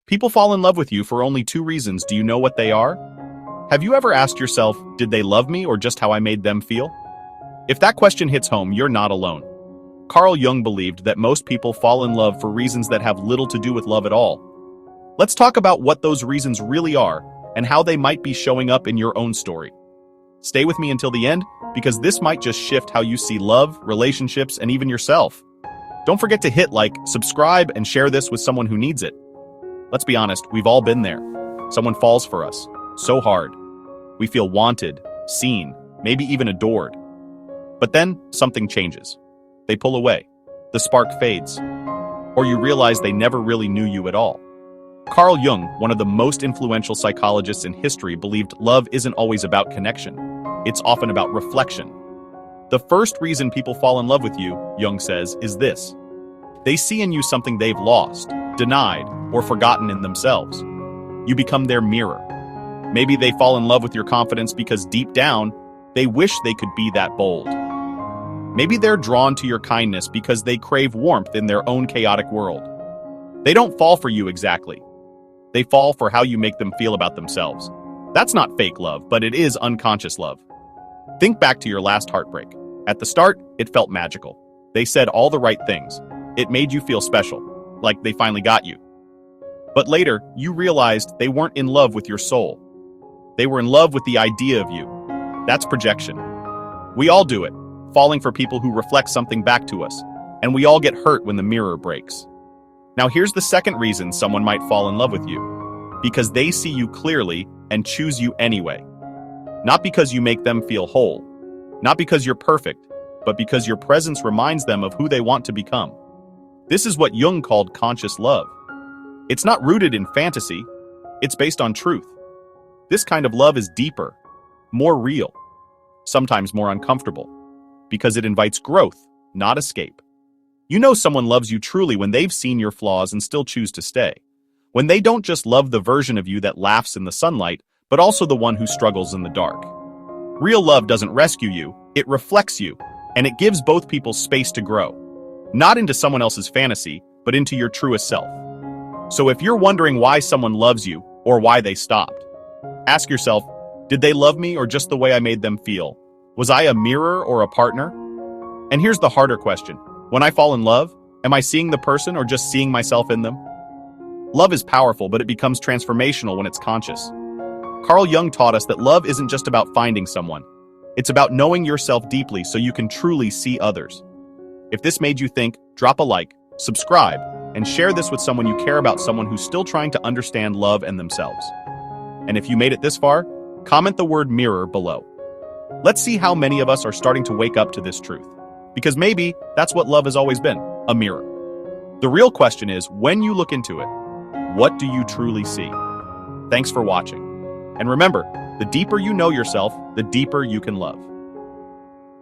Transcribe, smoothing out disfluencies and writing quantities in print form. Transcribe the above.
People fall in love with you for only two reasons. Do you know what they are? Have you ever asked yourself, did they love me or just how I made them feel? If that question hits home, you're not alone. Carl Jung believed that most people fall in love for reasons that have little to do with love at all. Let's talk about what those reasons really are and how they might be showing up in your own story. Stay with me until the end, because this might just shift how you see love, relationships, and even yourself. Don't forget to hit like, subscribe, and share this with someone who needs it. Let's be honest, we've all been there. Someone falls for us, so hard. We feel wanted, seen, maybe even adored. But then, something changes. They pull away. The spark fades. Or you realize they never really knew you at all. Carl Jung, one of the most influential psychologists in history, believed love isn't always about connection. It's often about reflection. The first reason people fall in love with you, Jung says, is this. They see in you something they've lost, denied, or forgotten in themselves. You become their mirror. Maybe they fall in love with your confidence because deep down, they wish they could be that bold. Maybe they're drawn to your kindness because they crave warmth in their own chaotic world. They don't fall for you exactly. They fall for how you make them feel about themselves. That's not fake love, but it is unconscious love. Think back to your last heartbreak. At the start, it felt magical. They said all the right things. It made you feel special, like they finally got you. But later, you realized they weren't in love with your soul. They were in love with the idea of you. That's projection. We all do it, falling for people who reflect something back to us, and we all get hurt when the mirror breaks. Now here's the second reason someone might fall in love with you. Because they see you clearly and choose you anyway. Not because you make them feel whole. Not because you're perfect, but because your presence reminds them of who they want to become. This is what Jung called conscious love. It's not rooted in fantasy. It's based on truth. This kind of love is deeper, more real, sometimes more uncomfortable, because it invites growth, not escape. You know someone loves you truly when they've seen your flaws and still choose to stay. When they don't just love the version of you that laughs in the sunlight, but also the one who struggles in the dark. Real love doesn't rescue you, it reflects you, and it gives both people space to grow. Not into someone else's fantasy, but into your truest self. So if you're wondering why someone loves you, or why they stopped, ask yourself, did they love me or just the way I made them feel? Was I a mirror or a partner? And here's the harder question. When I fall in love, am I seeing the person or just seeing myself in them? Love is powerful, but it becomes transformational when it's conscious. Carl Jung taught us that love isn't just about finding someone. It's about knowing yourself deeply so you can truly see others. If this made you think, drop a like, subscribe, and share this with someone you care about, someone who's still trying to understand love and themselves. And if you made it this far, comment the word mirror below. Let's see how many of us are starting to wake up to this truth. Because maybe that's what love has always been, a mirror. The real question is, when you look into it, what do you truly see? Thanks for watching. And remember, the deeper you know yourself, the deeper you can love.